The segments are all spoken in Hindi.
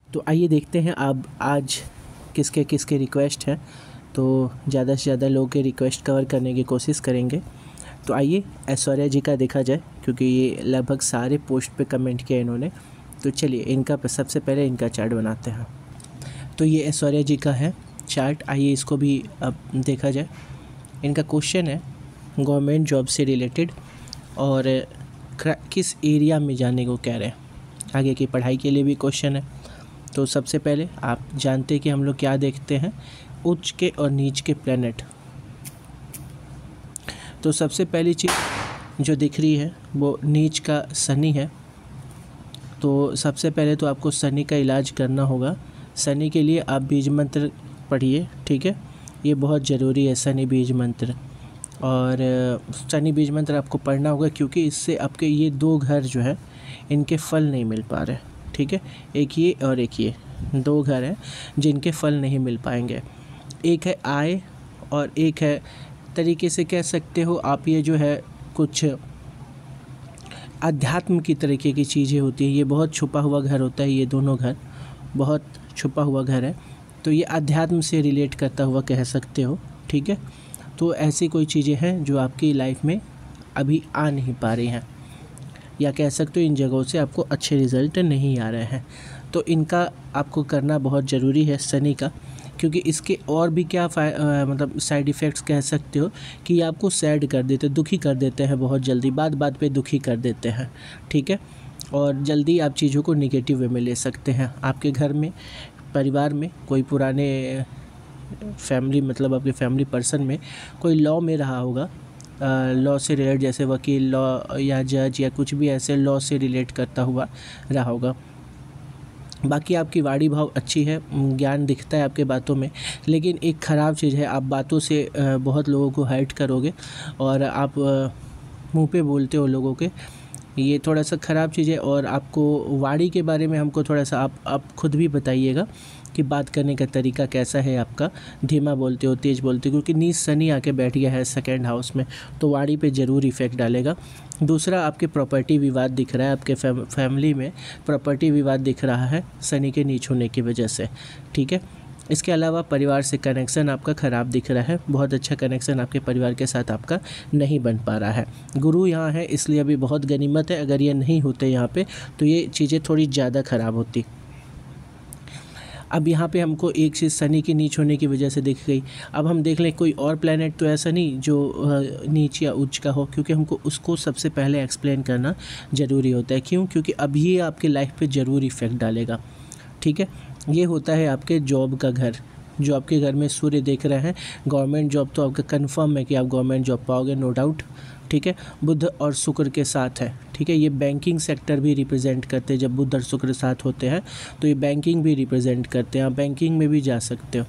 तो आइए देखते हैं अब आज किसके किसके रिक्वेस्ट हैं। तो ज़्यादा से ज़्यादा लोगों के रिक्वेस्ट कवर करने की कोशिश करेंगे। तो आइए ऐश्वर्या जी का देखा जाए, क्योंकि ये लगभग सारे पोस्ट पे कमेंट किया इन्होंने। तो चलिए इनका सबसे पहले इनका चार्ट बनाते हैं। तो ये ऐश्वर्या जी का है चार्ट, आइए इसको भी अब देखा जाए। इनका क्वेश्चन है गवर्नमेंट जॉब से रिलेटेड और किस एरिया में जाने को कह रहे हैं। आगे की पढ़ाई के लिए भी क्वेश्चन है। तो सबसे पहले आप जानते हैं कि हम लोग क्या देखते हैं, उच्च के और नीच के प्लैनेट। तो सबसे पहली चीज़ जो दिख रही है वो नीच का शनि है। तो सबसे पहले तो आपको शनि का इलाज करना होगा। शनि के लिए आप बीज मंत्र पढ़िए, ठीक है, ये बहुत ज़रूरी है शनि बीज मंत्र। और शनि बीज मंत्र आपको पढ़ना होगा क्योंकि इससे आपके ये 2 घर जो है इनके फल नहीं मिल पा रहे, ठीक है। एक ये और एक ये 2 घर हैं जिनके फल नहीं मिल पाएंगे। एक है आय और एक है, तरीके से कह सकते हो आप, ये जो है कुछ अध्यात्म की तरीके की चीज़ें होती है। ये बहुत छुपा हुआ घर होता है, ये दोनों घर बहुत छुपा हुआ घर है। तो ये अध्यात्म से रिलेट करता हुआ कह सकते हो, ठीक है। तो ऐसी कोई चीज़ें हैं जो आपकी लाइफ में अभी आ नहीं पा रही हैं, या कह सकते हो इन जगहों से आपको अच्छे रिज़ल्ट नहीं आ रहे हैं। तो इनका आपको करना बहुत ज़रूरी है शनि का, क्योंकि इसके और भी क्या मतलब साइड इफ़ेक्ट्स कह सकते हो कि आपको सैड कर देते, दुखी कर देते हैं बहुत जल्दी, बात बात पे दुखी कर देते हैं, ठीक है। और जल्दी आप चीज़ों को निगेटिव वे में ले सकते हैं। आपके घर में, परिवार में कोई पुराने फैमिली, मतलब आपके फैमिली पर्सन में कोई लॉ में रहा होगा, लॉ से रिलेट, जैसे वकील, लॉ या जज या कुछ भी ऐसे लॉ से रिलेट करता हुआ रहा होगा। बाकी आपकी वाणी भाव अच्छी है, ज्ञान दिखता है आपके बातों में, लेकिन एक ख़राब चीज़ है, आप बातों से बहुत लोगों को हर्ट करोगे और आप मुंह पे बोलते हो लोगों के, ये थोड़ा सा ख़राब चीज़ है। और आपको वाणी के बारे में हमको थोड़ा सा आप खुद भी बताइएगा कि बात करने का तरीका कैसा है आपका, धीमा बोलते हो, तेज़ बोलते हो, क्योंकि नीच शनि आके बैठ गया है सेकंड हाउस में, तो वाणी पे ज़रूर इफ़ेक्ट डालेगा। दूसरा, आपके प्रॉपर्टी विवाद दिख रहा है, आपके फैमिली में प्रॉपर्टी विवाद दिख रहा है शनि के नीच होने की वजह से, ठीक है। इसके अलावा परिवार से कनेक्शन आपका ख़राब दिख रहा है, बहुत अच्छा कनेक्शन आपके परिवार के साथ आपका नहीं बन पा रहा है। गुरु यहाँ है इसलिए अभी बहुत गनीमत है, अगर ये नहीं होते यहाँ पे तो ये चीज़ें थोड़ी ज़्यादा ख़राब होती। अब यहाँ पे हमको एक चीज़ शनि के नीच होने की वजह से दिख गई। अब हम देख लें कोई और प्लैनेट तो ऐसा नहीं जो नीच या उच्च का हो, क्योंकि हमको उसको सबसे पहले एक्सप्लेन करना ज़रूरी होता है। क्यों? क्योंकि अब ये आपके लाइफ पे ज़रूर इफ़ेक्ट डालेगा, ठीक है। ये होता है आपके जॉब का घर, जो आपके घर में सूर्य देख रहे हैं। गवर्नमेंट जॉब तो आपका कंफर्म है कि आप गवर्नमेंट जॉब पाओगे, नो डाउट, ठीक है। बुध और शुक्र के साथ है, ठीक है। ये बैंकिंग सेक्टर भी रिप्रेजेंट करते हैं, जब बुध और शुक्र साथ होते हैं तो ये बैंकिंग भी रिप्रेजेंट करते हैं, आप बैंकिंग में भी जा सकते हो।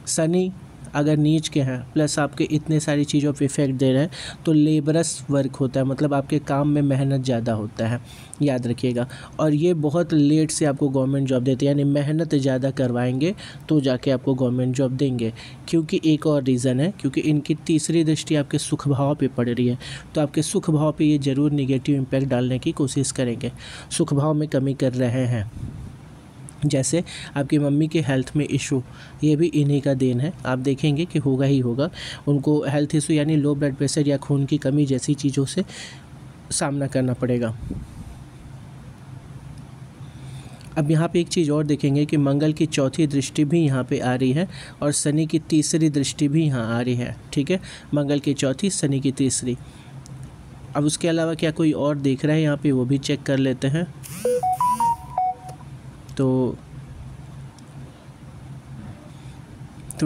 शनि अगर नीच के हैं प्लस आपके इतने सारी चीज़ों पे इफेक्ट दे रहे हैं तो लेबरस वर्क होता है, मतलब आपके काम में मेहनत ज़्यादा होता है, याद रखिएगा। और ये बहुत लेट से आपको गवर्नमेंट जॉब देते हैं, यानी मेहनत ज़्यादा करवाएंगे तो जाके आपको गवर्नमेंट जॉब देंगे। क्योंकि एक और रीज़न है, क्योंकि इनकी तीसरी दृष्टि आपके सुख भाव पे पड़ रही है, तो आपके सुख भाव पे ये ज़रूर निगेटिव इम्पैक्ट डालने की कोशिश करेंगे, सुख भाव में कमी कर रहे हैं। जैसे आपकी मम्मी के हेल्थ में इशू, ये भी इन्हीं का देन है, आप देखेंगे कि होगा ही होगा। उनको हेल्थ इशू यानी लो ब्लड प्रेशर या खून की कमी जैसी चीज़ों से सामना करना पड़ेगा। अब यहाँ पे एक चीज़ और देखेंगे कि मंगल की चौथी दृष्टि भी यहाँ पे आ रही है और शनि की तीसरी दृष्टि भी यहाँ आ रही है, ठीक है। मंगल की चौथी, शनि की तीसरी। अब उसके अलावा क्या कोई और देख रहा है यहाँ पे, वो भी चेक कर लेते हैं। तो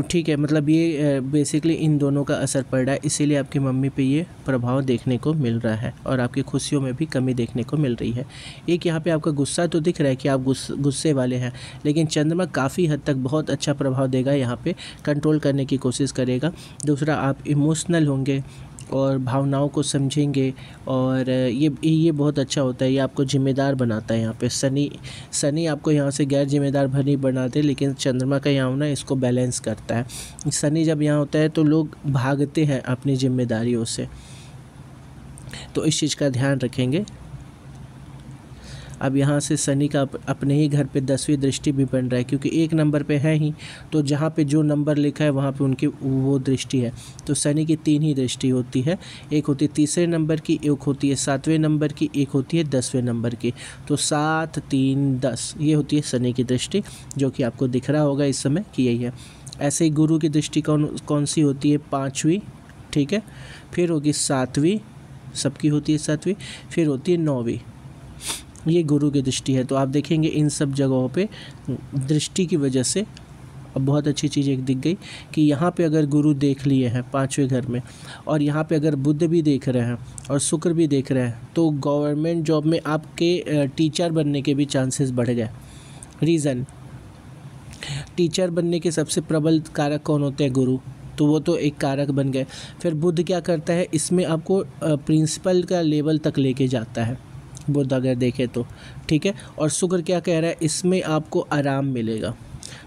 ठीक है, मतलब ये बेसिकली इन दोनों का असर पड़ रहा है, इसीलिए आपकी मम्मी पे ये प्रभाव देखने को मिल रहा है और आपकी खुशियों में भी कमी देखने को मिल रही है। एक यहाँ पे आपका गुस्सा तो दिख रहा है कि आप गुस्से वाले हैं, लेकिन चंद्रमा काफ़ी हद तक बहुत अच्छा प्रभाव देगा, यहाँ पे कंट्रोल करने की कोशिश करेगा। दूसरा, आप इमोशनल होंगे और भावनाओं को समझेंगे, और ये बहुत अच्छा होता है, ये आपको ज़िम्मेदार बनाता है। यहाँ पे शनि आपको यहाँ से गैर जिम्मेदार भरी बनाते, लेकिन चंद्रमा का यहाँ होना इसको बैलेंस करता है। शनि जब यहाँ होता है तो लोग भागते हैं अपनी जिम्मेदारियों से, तो इस चीज़ का ध्यान रखेंगे। अब यहाँ से शनि का अपने ही घर पे 10वीं दृष्टि भी बन रहा है, क्योंकि 1 नंबर पे है ही, तो जहाँ पे जो नंबर लिखा है वहाँ पे उनकी वो दृष्टि है। तो शनि की 3 ही दृष्टि होती है, एक होती है 3रे नंबर की, एक होती है 7वें नंबर की, एक होती है 10वें नंबर की। तो 7, 3, 10 ये होती है शनि की दृष्टि, जो कि आपको दिख रहा होगा इस समय कि यही है। ऐसे ही गुरु की दृष्टि कौन सी होती है? 5वीं, ठीक है, फिर होगी 7वीं, सबकी होती है 7वीं, फिर होती है 9वीं। ये गुरु की दृष्टि है। तो आप देखेंगे इन सब जगहों पे दृष्टि की वजह से अब बहुत अच्छी चीज़ एक दिख गई कि यहाँ पे अगर गुरु देख लिए हैं 5वें घर में, और यहाँ पे अगर बुध भी देख रहे हैं और शुक्र भी देख रहे हैं, तो गवर्नमेंट जॉब में आपके टीचर बनने के भी चांसेस बढ़ गए। रीज़न, टीचर बनने के सबसे प्रबल कारक कौन होते हैं? गुरु, तो वो तो एक कारक बन गए। फिर बुध क्या करता है? इसमें आपको प्रिंसिपल का लेवल तक लेके जाता है बुध अगर देखें तो, ठीक है। और शुक्र क्या कह रहा है? इसमें आपको आराम मिलेगा।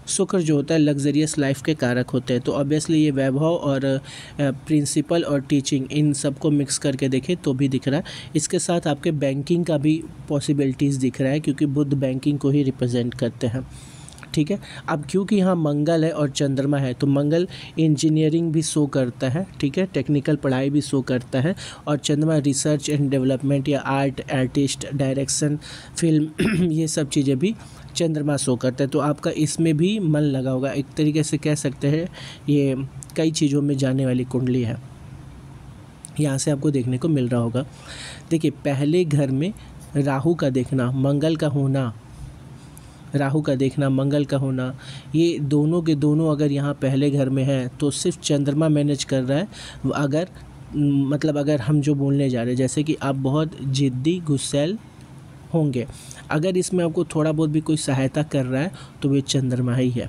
शुक्र जो होता है लग्जरियस लाइफ के कारक होते हैं, तो ऑब्वियसली ये वैभव और प्रिंसिपल और टीचिंग इन सब को मिक्स करके देखें तो भी दिख रहा है। इसके साथ आपके बैंकिंग का भी पॉसिबिलिटीज़ दिख रहा है, क्योंकि बुध बैंकिंग को ही रिप्रेजेंट करते हैं, ठीक है। अब क्योंकि यहाँ मंगल है और चंद्रमा है, तो मंगल इंजीनियरिंग भी शो करता है, ठीक है, टेक्निकल पढ़ाई भी शो करता है, और चंद्रमा रिसर्च एंड डेवलपमेंट या आर्टिस्ट, डायरेक्शन, फिल्म ये सब चीज़ें भी चंद्रमा शो करता है। तो आपका इसमें भी मन लगा होगा, एक तरीके से कह सकते हैं ये कई चीज़ों में जाने वाली कुंडली है, यहाँ से आपको देखने को मिल रहा होगा। देखिए, पहले घर में राहु का देखना, मंगल का होना, राहु का देखना, मंगल का होना, ये दोनों के दोनों अगर यहाँ पहले घर में है तो सिर्फ चंद्रमा मैनेज कर रहा है। अगर मतलब अगर हम जो बोलने जा रहे हैं, जैसे कि आप बहुत जिद्दी, गुस्सैल होंगे, अगर इसमें आपको थोड़ा बहुत भी कोई सहायता कर रहा है तो वो चंद्रमा ही है,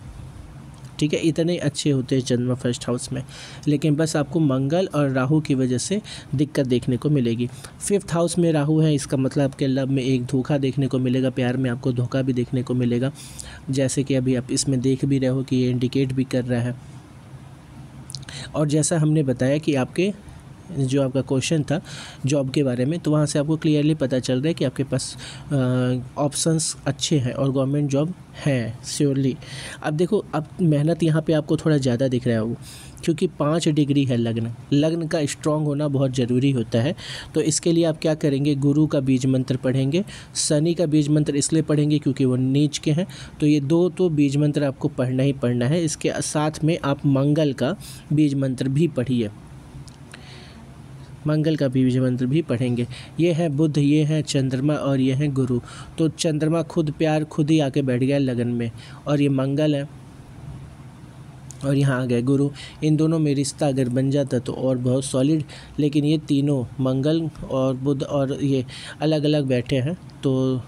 ठीक है। इतने अच्छे होते हैं चंद्रमा फर्स्ट हाउस में, लेकिन बस आपको मंगल और राहु की वजह से दिक्कत देखने को मिलेगी। 5th हाउस में राहु है, इसका मतलब आपके लव में एक धोखा देखने को मिलेगा, प्यार में आपको धोखा भी देखने को मिलेगा, जैसे कि अभी आप इसमें देख भी रहे हो कि ये इंडिकेट भी कर रहा है। और जैसा हमने बताया कि आपके जो आपका क्वेश्चन था जॉब के बारे में, तो वहाँ से आपको क्लियरली पता चल रहा है कि आपके पास ऑप्शंस अच्छे हैं और गवर्नमेंट जॉब है श्योरली। अब देखो, अब मेहनत यहाँ पे आपको थोड़ा ज़्यादा दिख रहा है वो, क्योंकि 5 डिग्री है लग्न का स्ट्रांग होना बहुत ज़रूरी होता है। तो इसके लिए आप क्या करेंगे? गुरु का बीज मंत्र पढ़ेंगे, शनि का बीज मंत्र इसलिए पढ़ेंगे क्योंकि वो नीच के हैं, तो ये 2 तो बीज मंत्र आपको पढ़ना ही पढ़ना है। इसके साथ में आप मंगल का बीज मंत्र भी पढ़िए, मंगल का बीज मंत्र भी पढ़ेंगे। ये है बुध, ये है चंद्रमा और ये है गुरु। तो चंद्रमा खुद प्यार खुद ही आके बैठ गया लगन में, और ये मंगल है और यहाँ आ गए गुरु। इन दोनों में रिश्ता अगर बन जाता तो और बहुत सॉलिड, लेकिन ये तीनों मंगल और बुध और ये अलग अलग बैठे हैं, तो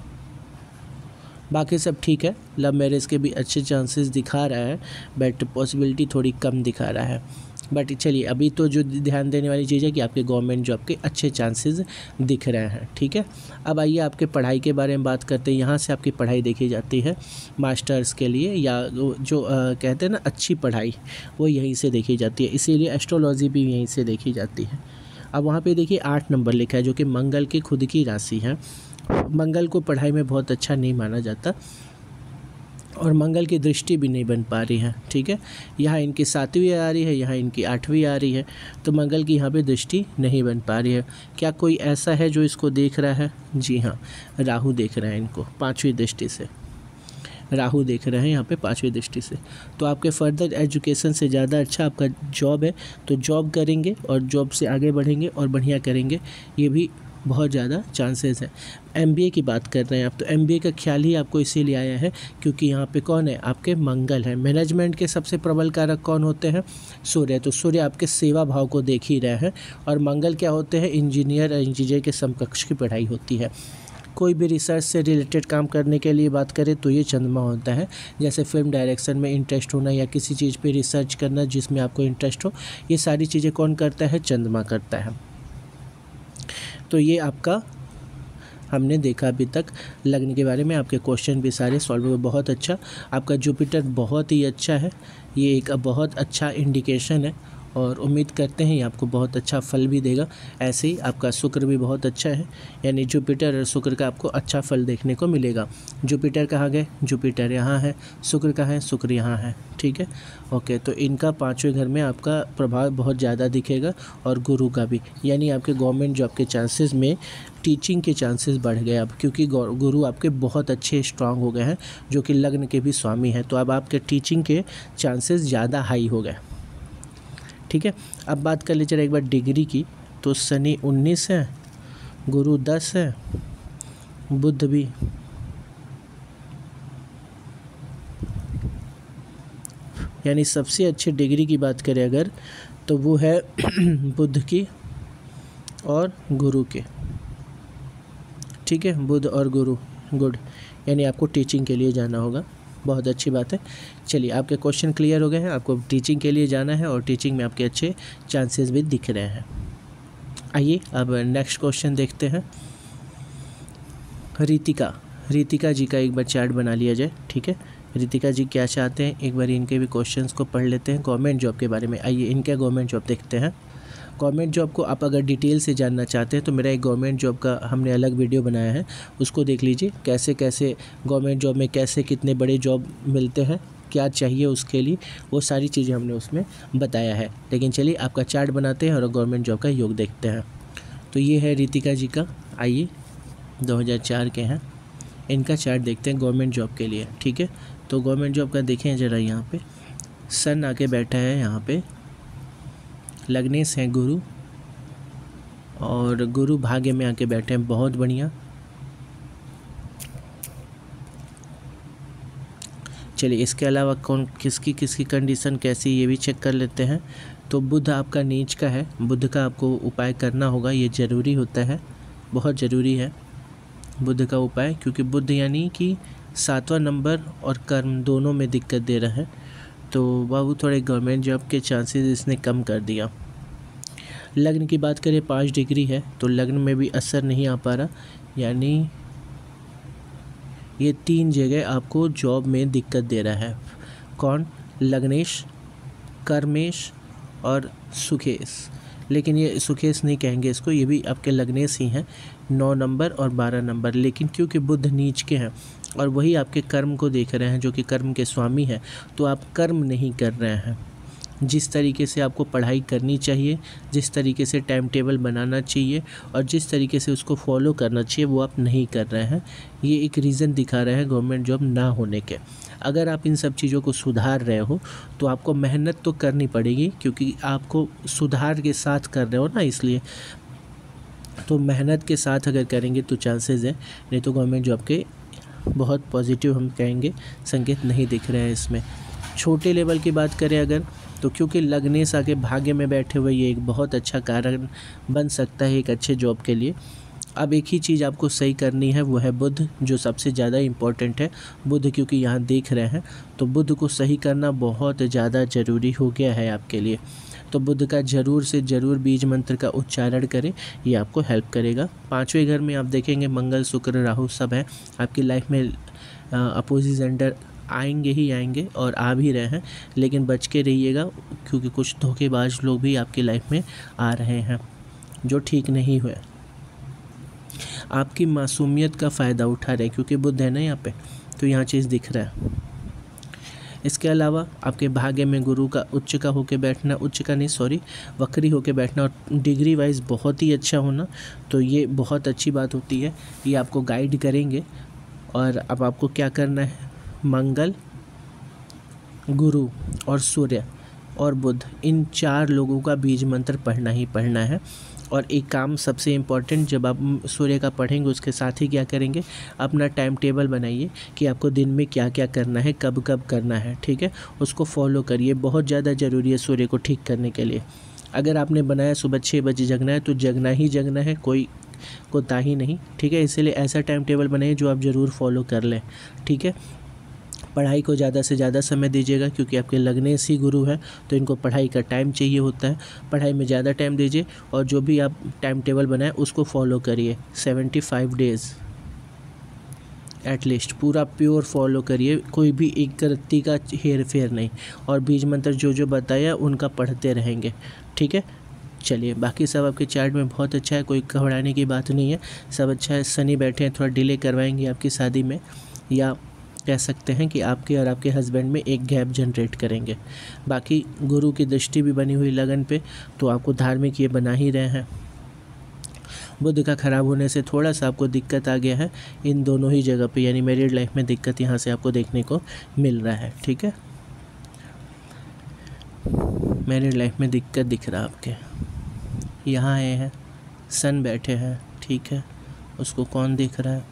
बाकी सब ठीक है। लव मैरिज के भी अच्छे चांसेस दिखा रहा है, बट पॉसिबिलिटी थोड़ी कम दिखा रहा है। बट चलिए, अभी तो जो ध्यान देने वाली चीज़ है कि आपके गवर्नमेंट जॉब के अच्छे चांसेस दिख रहे हैं, ठीक है। अब आइए आपके पढ़ाई के बारे में बात करते हैं। यहाँ से आपकी पढ़ाई देखी जाती है मास्टर्स के लिए, या जो कहते हैं ना अच्छी पढ़ाई, वो यहीं से देखी जाती है, इसीलिए एस्ट्रोलॉजी भी यहीं से देखी जाती है। अब वहाँ पे देखिए 8 नंबर लिखा है, जो कि मंगल की खुद की राशि है। मंगल को पढ़ाई में बहुत अच्छा नहीं माना जाता, और मंगल की दृष्टि भी नहीं बन पा रही है, ठीक है। यहाँ इनकी 7वीं आ रही है, यहाँ इनकी 8वीं आ रही है, तो मंगल की यहाँ पे दृष्टि नहीं बन पा रही है। क्या कोई ऐसा है जो इसको देख रहा है? जी हाँ, राहु देख रहा है इनको 5वीं दृष्टि से, राहु देख रहे हैं यहाँ पे 5वीं दृष्टि से। तो आपके फर्दर एजुकेशन से ज़्यादा अच्छा आपका जॉब है, तो जॉब करेंगे और जॉब से आगे बढ़ेंगे और बढ़िया करेंगे, ये भी बहुत ज़्यादा चांसेस है। MBA की बात कर रहे हैं आप, तो MBA का ख्याल ही आपको इसीलिए आया है क्योंकि यहाँ पे कौन है? आपके मंगल है। मैनेजमेंट के सबसे प्रबल कारक कौन होते हैं? सूर्य। तो सूर्य आपके सेवा भाव को देख ही रहे हैं, और मंगल क्या होते हैं? इंजीनियर के समकक्ष की पढ़ाई होती है। कोई भी रिसर्च से रिलेटेड काम करने के लिए बात करें तो ये चंद्रमा होता है, जैसे फिल्म डायरेक्शन में इंटरेस्ट होना या किसी चीज़ पे रिसर्च करना जिसमें आपको इंटरेस्ट हो, ये सारी चीज़ें कौन करता है? चंद्रमा करता है। तो ये आपका हमने देखा अभी तक लग्न के बारे में, आपके क्वेश्चन भी सारे सॉल्व हुए, बहुत अच्छा। आपका जुपिटर बहुत ही अच्छा है, ये एक बहुत अच्छा इंडिकेशन है, और उम्मीद करते हैं ये आपको बहुत अच्छा फल भी देगा। ऐसे ही आपका शुक्र भी बहुत अच्छा है, यानी जुपिटर और शुक्र का आपको अच्छा फल देखने को मिलेगा। जुपिटर कहाँ गए? जुपिटर यहाँ है। शुक्र कहाँ है? शुक्र यहाँ है। ठीक है, ओके। तो इनका 5वें घर में आपका प्रभाव बहुत ज़्यादा दिखेगा, और गुरु का भी, यानी आपके गवर्नमेंट जॉब के चांसेस में टीचिंग के चांसेस बढ़ गए अब, क्योंकि गुरु आपके बहुत अच्छे स्ट्रांग हो गए हैं, जो कि लग्न के भी स्वामी हैं। तो अब आपके टीचिंग के चांसेस ज़्यादा हाई हो गए। ठीक है, अब बात कर लीजिए एक बार डिग्री की। तो शनि 19 है, गुरु 10 है, बुध भी यानी सबसे अच्छी डिग्री की बात करें अगर, तो वो है बुध की और गुरु के। ठीक है, बुध और गुरु, गुड, यानी आपको टीचिंग के लिए जाना होगा। बहुत अच्छी बात है। चलिए, आपके क्वेश्चन क्लियर हो गए हैं। आपको टीचिंग के लिए जाना है और टीचिंग में आपके अच्छे चांसेस भी दिख रहे हैं। आइए अब नेक्स्ट क्वेश्चन देखते हैं। रितिका जी का एक बार चार्ट बना लिया जाए। ठीक है, रितिका जी क्या चाहते हैं, एक बार इनके भी क्वेश्चंस को पढ़ लेते हैं गवर्नमेंट जॉब के बारे में। आइए इनके गवर्नमेंट जॉब देखते हैं। गवर्नमेंट जॉब को आप अगर डिटेल से जानना चाहते हैं तो मेरा एक गवर्नमेंट जॉब का हमने अलग वीडियो बनाया है, उसको देख लीजिए। कैसे कैसे गवर्नमेंट जॉब में कैसे कितने बड़े जॉब मिलते हैं, क्या चाहिए उसके लिए, वो सारी चीज़ें हमने उसमें बताया है। लेकिन चलिए आपका चार्ट बनाते हैं और गवर्नमेंट जॉब का योग देखते हैं। तो ये है रितिका जी का, आइए 2004 के हैं। इनका चार्ट देखते हैं गवर्नमेंट जॉब के लिए। ठीक है, तो गवर्नमेंट जॉब का देखें ज़रा। यहाँ पे सन आके बैठा है, यहाँ पे लग्नेश हैं गुरु, और गुरु भाग्य में आके बैठे हैं। बहुत बढ़िया। चलिए इसके अलावा कौन किसकी किसकी कंडीशन कैसी, ये भी चेक कर लेते हैं। तो बुध आपका नीच का है, बुध का आपको उपाय करना होगा, ये ज़रूरी होता है, बहुत ज़रूरी है बुध का उपाय, क्योंकि बुध यानी कि 7वां नंबर और कर्म दोनों में दिक्कत दे रहा है। तो बाबू थोड़े गवर्नमेंट जॉब के चांसेस इसने कम कर दिया। लग्न की बात करें 5 डिग्री है, तो लग्न में भी असर नहीं आ पा रहा, यानी ये 3 जगह आपको जॉब में दिक्कत दे रहा है। कौन? लग्नेश, कर्मेश और सुखेश। लेकिन ये सुखेश नहीं कहेंगे इसको, ये भी आपके लग्नेश ही हैं, 9 नंबर और 12 नंबर। लेकिन क्योंकि बुध नीच के हैं और वही आपके कर्म को देख रहे हैं, जो कि कर्म के स्वामी हैं, तो आप कर्म नहीं कर रहे हैं। जिस तरीके से आपको पढ़ाई करनी चाहिए, जिस तरीके से टाइम टेबल बनाना चाहिए और जिस तरीके से उसको फॉलो करना चाहिए, वो आप नहीं कर रहे हैं। ये एक रीज़न दिखा रहा है गवर्नमेंट जॉब ना होने के। अगर आप इन सब चीज़ों को सुधार रहे हो तो आपको मेहनत तो करनी पड़ेगी, क्योंकि आपको सुधार के साथ कर रहे हो ना, इसलिए तो मेहनत के साथ अगर करेंगे तो चांसेस है, नहीं तो गवर्नमेंट जॉब के बहुत पॉजिटिव हम कहेंगे संकेत नहीं दिख रहे हैं इसमें। छोटे लेवल की बात करें अगर, तो क्योंकि लग्नेश आके भाग्य में बैठे हुए, ये एक बहुत अच्छा कारण बन सकता है एक अच्छे जॉब के लिए। अब एक ही चीज़ आपको सही करनी है, वो है बुध, जो सबसे ज़्यादा इम्पोर्टेंट है। बुध क्योंकि यहाँ देख रहे हैं, तो बुध को सही करना बहुत ज़्यादा ज़रूरी हो गया है आपके लिए। तो बुध का ज़रूर से ज़रूर बीज मंत्र का उच्चारण करें, ये आपको हेल्प करेगा। 5वें घर में आप देखेंगे मंगल, शुक्र, राहु सब है आपकी लाइफ में। अपोजिट जेंडर आएंगे ही आएंगे और आ भी रहे हैं, लेकिन बच के रहिएगा, क्योंकि कुछ धोखेबाज लोग भी आपकी लाइफ में आ रहे हैं जो ठीक नहीं हुए। आपकी मासूमियत का फ़ायदा उठा रहे हैं, क्योंकि बुध है ना यहाँ पे, तो यहाँ चीज़ दिख रहा है। इसके अलावा आपके भाग्य में गुरु का उच्च का होके बैठना, उच्च का नहीं सॉरी वक्री होके बैठना, और डिग्री वाइज बहुत ही अच्छा होना, तो ये बहुत अच्छी बात होती है। ये आपको गाइड करेंगे। और अब आपको क्या करना है, मंगल, गुरु और सूर्य और बुध, इन 4 लोगों का बीज मंत्र पढ़ना ही पढ़ना है। और एक काम सबसे इम्पॉर्टेंट, जब आप सूर्य का पढ़ेंगे उसके साथ ही क्या करेंगे, अपना टाइम टेबल बनाइए कि आपको दिन में क्या क्या करना है, कब कब करना है। ठीक है, उसको फॉलो करिए, बहुत ज़्यादा ज़रूरी है सूर्य को ठीक करने के लिए। अगर आपने बनाया सुबह 6 बजे जगना है, तो जगना ही जगना है, कोई कोताही नहीं। ठीक है, इसलिए ऐसा टाइम टेबल बनाइए जो आप ज़रूर फॉलो कर लें। ठीक है, पढ़ाई को ज़्यादा से ज़्यादा समय दीजिएगा, क्योंकि आपके लग्नेश ही गुरु है, तो इनको पढ़ाई का टाइम चाहिए होता है। पढ़ाई में ज़्यादा टाइम दीजिए, और जो भी आप टाइम टेबल बनाएं उसको फॉलो करिए 75 डेज़। एटलीस्ट पूरा प्योर फॉलो करिए, कोई भी एक गलती का हेर फेर नहीं, और बीज मंत्र जो जो बताया उनका पढ़ते रहेंगे, ठीक है। चलिए, बाकी सब आपके चार्ट में बहुत अच्छा है, कोई घबराने की बात नहीं है, सब अच्छा है। शनि बैठे हैं, थोड़ा डिले करवाएंगे आपकी शादी में, या कह सकते हैं कि आपके और आपके हस्बैंड में एक गैप जनरेट करेंगे। बाकी गुरु की दृष्टि भी बनी हुई लगन पे, तो आपको धार्मिक ये बना ही रहे हैं। बुध का खराब होने से थोड़ा सा आपको दिक्कत आ गया है इन दोनों ही जगह पे, यानी मैरिड लाइफ में दिक्कत यहाँ से आपको देखने को मिल रहा है, ठीक है। मैरिड लाइफ में दिक्कत दिख रहा है आपके। यहाँ आए हैं, सन बैठे हैं, ठीक है। उसको कौन देख रहा है?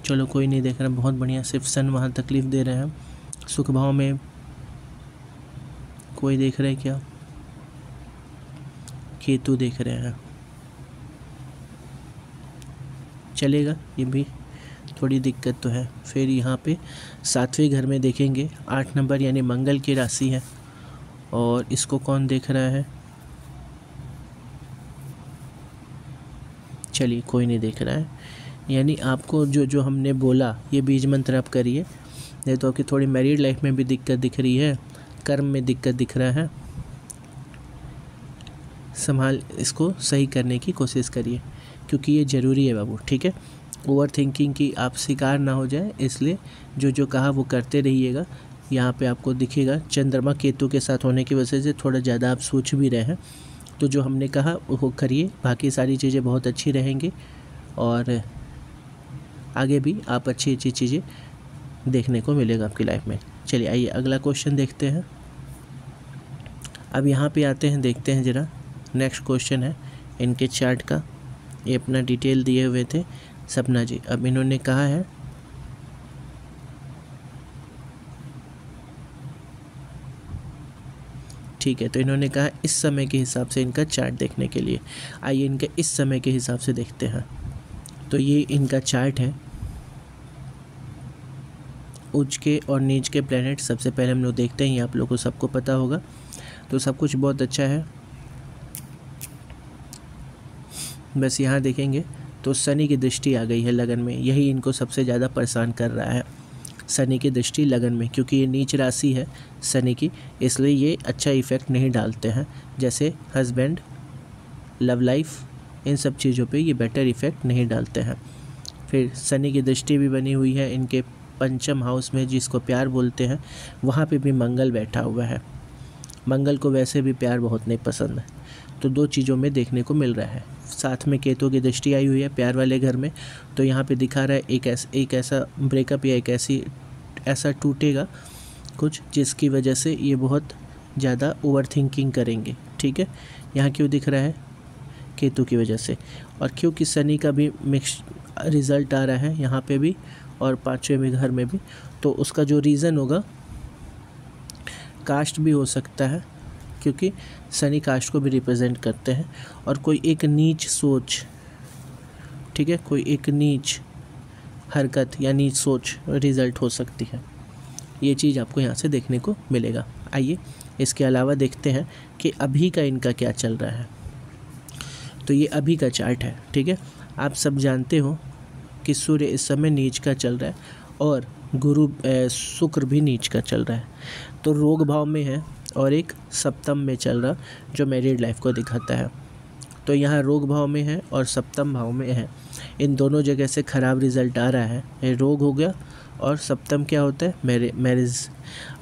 चलो कोई नहीं देख रहा, बहुत बढ़िया। सिर्फ सन वहाँ तकलीफ़ दे रहे हैं। सुख भाव में कोई देख रहा है क्या? केतु देख रहे हैं, चलेगा, ये भी थोड़ी दिक्कत तो है। फिर यहाँ पे 7वें घर में देखेंगे 8 नंबर, यानी मंगल की राशि है, और इसको कौन देख रहा है? चलिए कोई नहीं देख रहा है। यानी आपको जो जो हमने बोला ये बीज मंत्र आप करिए, नहीं तो आपकी थोड़ी मैरिड लाइफ में भी दिक्कत दिख रही है, कर्म में दिक्कत दिख रहा है, संभाल, इसको सही करने की कोशिश करिए, क्योंकि ये ज़रूरी है बाबू, ठीक है। ओवर थिंकिंग की आप शिकार ना हो जाए, इसलिए जो जो कहा वो करते रहिएगा। यहाँ पे आपको दिखेगा चंद्रमा केतु के साथ होने की वजह से थोड़ा ज़्यादा आप सोच भी रहे हैं, तो जो हमने कहा वो करिए, बाकी सारी चीज़ें बहुत अच्छी रहेंगी, और आगे भी आप अच्छी अच्छी चीज़ें देखने को मिलेगा आपकी लाइफ में। चलिए आइए अगला क्वेश्चन देखते हैं। अब यहाँ पे आते हैं, देखते हैं ज़रा। नेक्स्ट क्वेश्चन है इनके चार्ट का, ये अपना डिटेल दिए हुए थे सपना जी। अब इन्होंने कहा है ठीक है, तो इन्होंने कहा इस समय के हिसाब से इनका चार्ट देखने के लिए। आइए इनके इस समय के हिसाब से देखते हैं। तो ये इनका चार्ट है, उच्च के और नीच के प्लैनेट सबसे पहले हम लोग देखते हैं, ये आप लोगों को सबको पता होगा। तो सब कुछ बहुत अच्छा है, बस यहाँ देखेंगे तो शनि की दृष्टि आ गई है लगन में, यही इनको सबसे ज़्यादा परेशान कर रहा है, शनि की दृष्टि लगन में, क्योंकि ये नीच राशि है शनि की, इसलिए ये अच्छा इफ़ेक्ट नहीं डालते हैं। जैसे हस्बैंड, लव लाइफ, इन सब चीज़ों पे ये बेटर इफ़ेक्ट नहीं डालते हैं। फिर शनि की दृष्टि भी बनी हुई है इनके पंचम हाउस में, जिसको प्यार बोलते हैं, वहाँ पे भी मंगल बैठा हुआ है। मंगल को वैसे भी प्यार बहुत नहीं पसंद है, तो दो चीज़ों में देखने को मिल रहा है। साथ में केतु की दृष्टि आई हुई है प्यार वाले घर में, तो यहाँ पे दिखा रहा है एक ऐसा ब्रेकअप या एक ऐसा टूटेगा कुछ, जिसकी वजह से ये बहुत ज़्यादा ओवर थिंकिंग करेंगे, ठीक है। यहाँ क्यों दिख रहा है? केतु की वजह से, और क्योंकि शनि का भी मिक्स रिज़ल्ट आ रहा है यहाँ पे भी और 5वें घर में भी, तो उसका जो रीज़न होगा कास्ट भी हो सकता है, क्योंकि शनि कास्ट को भी रिप्रेजेंट करते हैं, और कोई एक नीच सोच, ठीक है, कोई एक नीच हरकत या नीच सोच रिज़ल्ट हो सकती है। ये चीज़ आपको यहाँ से देखने को मिलेगा। आइए इसके अलावा देखते हैं कि अभी का इनका क्या चल रहा है। तो ये अभी का चार्ट है, ठीक है। आप सब जानते हो कि सूर्य इस समय नीच का चल रहा है, और शुक्र भी नीच का चल रहा है, तो रोग भाव में है, और एक सप्तम में चल रहा, जो मैरिड लाइफ को दिखाता है। तो यहाँ रोग भाव में है और सप्तम भाव में है, इन दोनों जगह से ख़राब रिज़ल्ट आ रहा है। ये रोग हो गया, और सप्तम क्या होता है? मैरिज।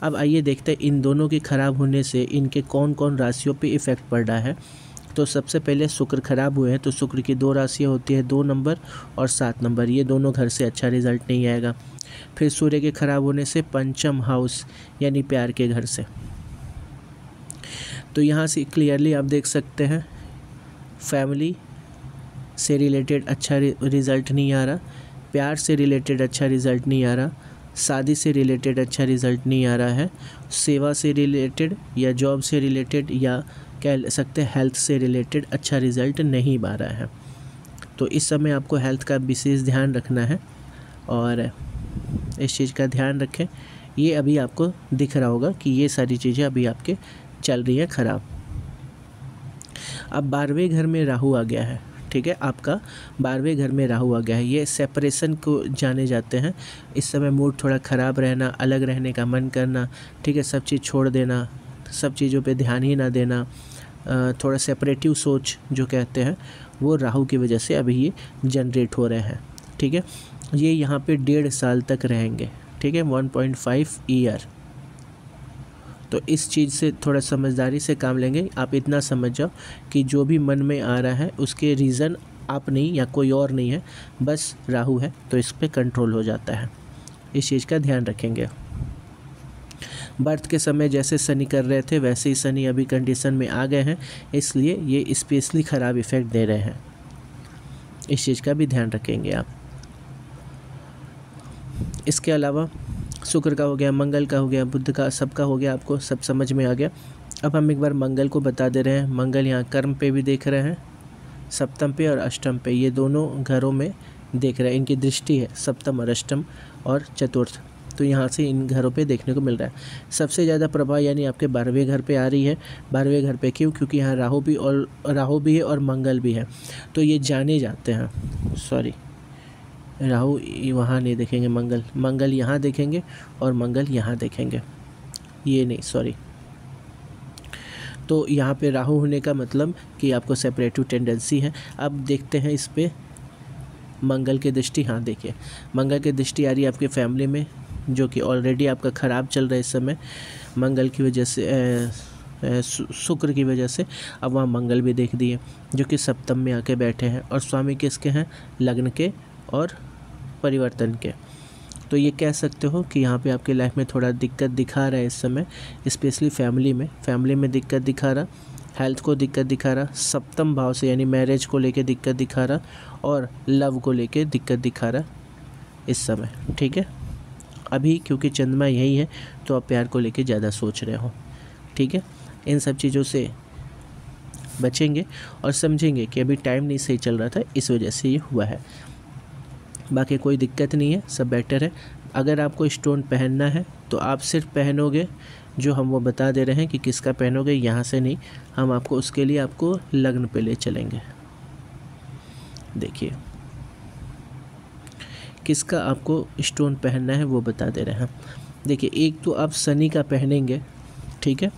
अब आइए देखते हैं इन दोनों के ख़राब होने से इनके कौन कौन राशियों पे इफ़ेक्ट पड़ रहा है। तो सबसे पहले शुक्र खराब हुए हैं, तो शुक्र की 2 राशियाँ होती है, 2 नंबर और 7 नंबर, ये दोनों घर से अच्छा रिज़ल्ट नहीं आएगा। फिर सूर्य के खराब होने से पंचम हाउस, यानी प्यार के घर से, तो यहाँ से क्लियरली आप देख सकते हैं फैमिली से रिलेटेड अच्छा रिज़ल्ट नहीं आ रहा, प्यार से रिलेटेड अच्छा रिज़ल्ट नहीं आ रहा, शादी से रिलेटेड अच्छा रिज़ल्ट नहीं आ रहा है, सेवा से रिलेटेड या जॉब से रिलेटेड या कह सकते हैं हेल्थ से रिलेटेड अच्छा रिज़ल्ट नहीं आ रहा है। तो इस समय आपको हेल्थ का विशेष ध्यान रखना है, और इस चीज़ का ध्यान रखें। ये अभी आपको दिख रहा होगा कि ये सारी चीज़ें अभी आपके चल रही है ख़राब। अब 12वें घर में राहु आ गया है, ठीक है, आपका 12वें घर में राहु आ गया है। ये सेपरेशन को जाने जाते हैं। इस समय मूड थोड़ा ख़राब रहना, अलग रहने का मन करना, ठीक है, सब चीज़ छोड़ देना, सब चीज़ों पे ध्यान ही ना देना, थोड़ा सेपरेटिव सोच जो कहते हैं वो राहु की वजह से अभी ये जनरेट हो रहे हैं। ठीक है, ये यहाँ पे 1.5 साल तक रहेंगे। ठीक है, 1.5 ईयर। तो इस चीज़ से थोड़ा समझदारी से काम लेंगे। आप इतना समझ जाओ कि जो भी मन में आ रहा है उसके रीज़न आप नहीं या कोई और नहीं है, बस राहु है, तो इस पे कंट्रोल हो जाता है। इस चीज़ का ध्यान रखेंगे। बर्थ के समय जैसे शनि कर रहे थे वैसे ही शनि अभी कंडीशन में आ गए हैं, इसलिए ये स्पेशली ख़राब इफ़ेक्ट दे रहे हैं। इस चीज़ का भी ध्यान रखेंगे आप। इसके अलावा शुक्र का हो गया, मंगल का हो गया, बुध का, सबका हो गया, आपको सब समझ में आ गया। अब हम एक बार मंगल को बता दे रहे हैं। मंगल यहाँ कर्म पे भी देख रहे हैं, सप्तम पे और अष्टम पे, ये दोनों घरों में देख रहे हैं। इनकी दृष्टि है सप्तम और अष्टम और चतुर्थ, तो यहाँ से इन घरों पे देखने को मिल रहा है। सबसे ज़्यादा प्रभाव यानी आपके 12वें घर पे आ रही है। 12वें घर पे क्यों? क्योंकि यहाँ राहु भी है और मंगल भी है, तो ये जाने जाते हैं। सॉरी, राहु वहाँ नहीं देखेंगे, मंगल यहाँ देखेंगे और मंगल यहाँ देखेंगे, ये नहीं, सॉरी। तो यहाँ पे राहु होने का मतलब कि आपको सेपरेटिव टेंडेंसी है। अब देखते हैं इस पे मंगल की दृष्टि। हाँ देखिए, मंगल की दृष्टि आ रही है आपके फैमिली में, जो कि ऑलरेडी आपका ख़राब चल रहा है इस समय मंगल की वजह से, शुक्र की वजह से। अब वहाँ मंगल भी देख दिए जो कि सप्तम में आके बैठे हैं, और स्वामी किसके हैं? लग्न के और परिवर्तन के। तो ये कह सकते हो कि यहाँ पे आपके लाइफ में थोड़ा दिक्कत दिखा रहा है इस समय, स्पेशली फैमिली में दिक्कत दिखा रहा, हेल्थ को दिक्कत दिखा रहा, सप्तम भाव से यानी मैरिज को लेके दिक्कत दिखा रहा, और लव को लेके दिक्कत दिखा रहा इस समय। ठीक है, अभी क्योंकि चंद्रमा यही है तो आप प्यार को लेके ज़्यादा सोच रहे हो। ठीक है, इन सब चीज़ों से बचेंगे और समझेंगे कि अभी टाइम नहीं सही चल रहा था, इस वजह से ये हुआ है। बाकी कोई दिक्कत नहीं है, सब बेटर है। अगर आपको स्टोन पहनना है तो आप सिर्फ पहनोगे जो हम वो बता दे रहे हैं कि किसका पहनोगे, यहाँ से नहीं। हम आपको उसके लिए आपको लग्न पे ले चलेंगे। देखिए किसका आपको स्टोन पहनना है वो बता दे रहे हैं। देखिए, एक तो आप शनि का पहनेंगे, ठीक है,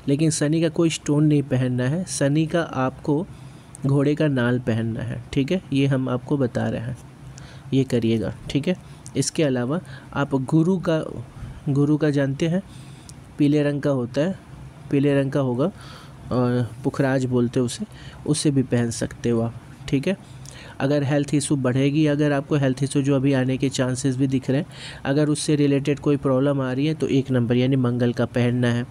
लेकिन शनि का कोई स्टोन नहीं पहनना है। शनि का आपको घोड़े का नाल पहनना है। ठीक है, ये हम आपको बता रहे हैं, ये करिएगा। ठीक है, इसके अलावा आप गुरु का जानते हैं, पीले रंग का होता है, पीले रंग का होगा और पुखराज बोलते हैं उससे भी पहन सकते हो आप। ठीक है, अगर हेल्थ इशू बढ़ेगी, अगर आपको हेल्थ इशू जो अभी आने के चांसेस भी दिख रहे हैं, अगर उससे रिलेटेड कोई प्रॉब्लम आ रही है तो 1 नंबर यानी मंगल का पहनना है,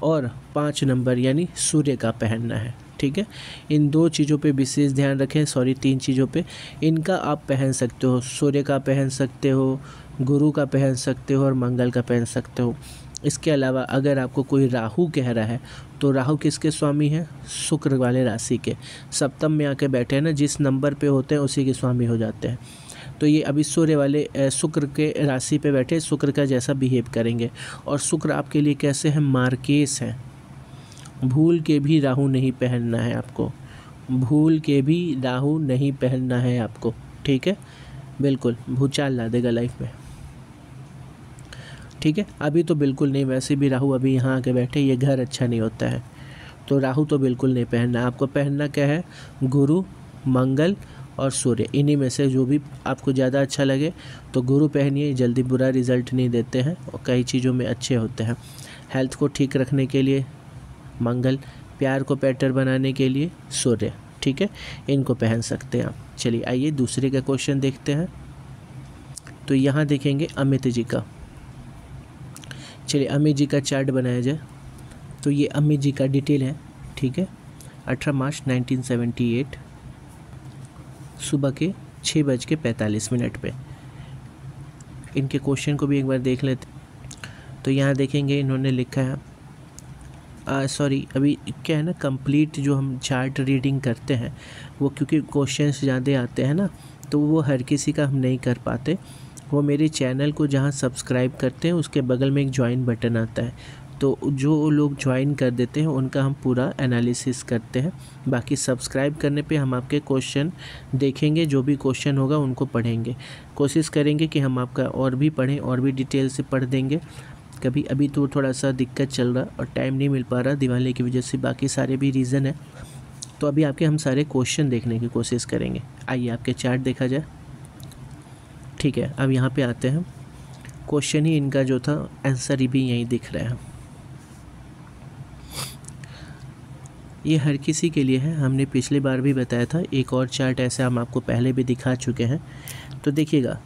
और 5 नंबर यानी सूर्य का पहनना है। ठीक है, इन 2 चीज़ों पे विशेष ध्यान रखें, 3 चीज़ों पे इनका आप पहन सकते हो। सूर्य का पहन सकते हो, गुरु का पहन सकते हो और मंगल का पहन सकते हो। इसके अलावा अगर आपको कोई राहु कह रहा है तो राहु किसके स्वामी हैं? शुक्र वाले राशि के, सप्तम में आके बैठे हैं ना, जिस नंबर पे होते हैं उसी के स्वामी हो जाते हैं। तो ये अभी सूर्य वाले शुक्र के राशि पे बैठे, शुक्र का जैसा बिहेव करेंगे। और शुक्र आपके लिए कैसे हैं? मार्केस हैं। भूल के भी राहु नहीं पहनना है आपको, भूल के भी राहु नहीं पहनना है आपको। ठीक है, बिल्कुल भूचाल ला देगा लाइफ में। ठीक है, अभी तो बिल्कुल नहीं, वैसे भी राहु अभी यहाँ आके बैठे, ये घर अच्छा नहीं होता है, तो राहु तो बिल्कुल नहीं पहनना। आपको पहनना क्या है? गुरु, मंगल और सूर्य, इन्हीं में से जो भी आपको ज़्यादा अच्छा लगे। तो गुरु पहनिए, जल्दी बुरा रिजल्ट नहीं देते हैं और कई चीज़ों में अच्छे होते हैं। हेल्थ को ठीक रखने के लिए मंगल, प्यार को बेटर बनाने के लिए सूर्य। ठीक है, इनको पहन सकते हैं आप। चलिए आइए दूसरे का क्वेश्चन देखते हैं। तो यहाँ देखेंगे अमित जी का। चलिए अमित जी का चार्ट बनाया जाए। तो ये अमित जी का डिटेल है। ठीक है, 18 मार्च 1978 सुबह के 6:45 पे। इनके क्वेश्चन को भी एक बार देख लेते। तो यहाँ देखेंगे इन्होंने लिखा है, अभी क्या है ना, कंप्लीट जो हम चार्ट रीडिंग करते हैं वो क्योंकि क्वेश्चंस ज़्यादा आते हैं ना, तो वो हर किसी का हम नहीं कर पाते। वो मेरे चैनल को जहाँ सब्सक्राइब करते हैं उसके बगल में एक ज्वाइन बटन आता है, तो जो लोग ज्वाइन कर देते हैं उनका हम पूरा एनालिसिस करते हैं। बाकी सब्सक्राइब करने पे हम आपके क्वेश्चन देखेंगे, जो भी क्वेश्चन होगा उनको पढ़ेंगे, कोशिश करेंगे कि हम आपका और भी पढ़ें और भी डिटेल से पढ़ देंगे। कभी अभी तो थोड़ा सा दिक्कत चल रहा और टाइम नहीं मिल पा रहा दिवाली की वजह से, बाकी सारे भी रीज़न है। तो अभी आपके हम सारे क्वेश्चन देखने की कोशिश करेंगे। आइए आपके चार्ट देखा जाए। ठीक है, अब यहाँ पे आते हैं। क्वेश्चन ही इनका जो था आंसर ही भी यहीं दिख रहा है। ये हर किसी के लिए है, हमने पिछली बार भी बताया था। एक और चार्ट ऐसा हम आपको पहले भी दिखा चुके हैं। तो देखिएगा,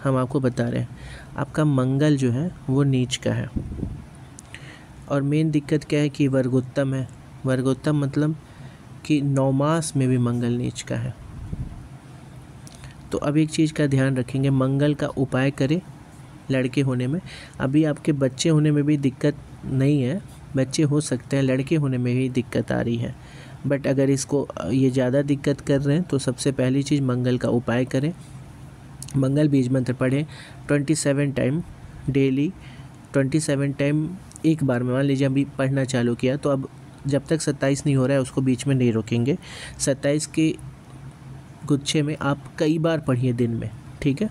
हम आपको बता रहे हैं आपका मंगल जो है वो नीच का है, और मेन दिक्कत क्या है कि वर्गोत्तम है। वर्गोत्तम मतलब कि 9 मास में भी मंगल नीच का है। तो अब एक चीज़ का ध्यान रखेंगे, मंगल का उपाय करें लड़के होने में। अभी आपके बच्चे होने में भी दिक्कत नहीं है, बच्चे हो सकते हैं, लड़के होने में भी दिक्कत आ रही है। बट अगर इसको ये ज़्यादा दिक्कत कर रहे हैं तो सबसे पहली चीज़ मंगल का उपाय करें। मंगल बीज मंत्र पढ़ें 27 टाइम डेली, 27 टाइम एक बार में। मान लीजिए अभी पढ़ना चालू किया तो अब जब तक 27 नहीं हो रहा है उसको बीच में नहीं रोकेंगे। 27 के गुच्छे में आप कई बार पढ़िए दिन में, ठीक है।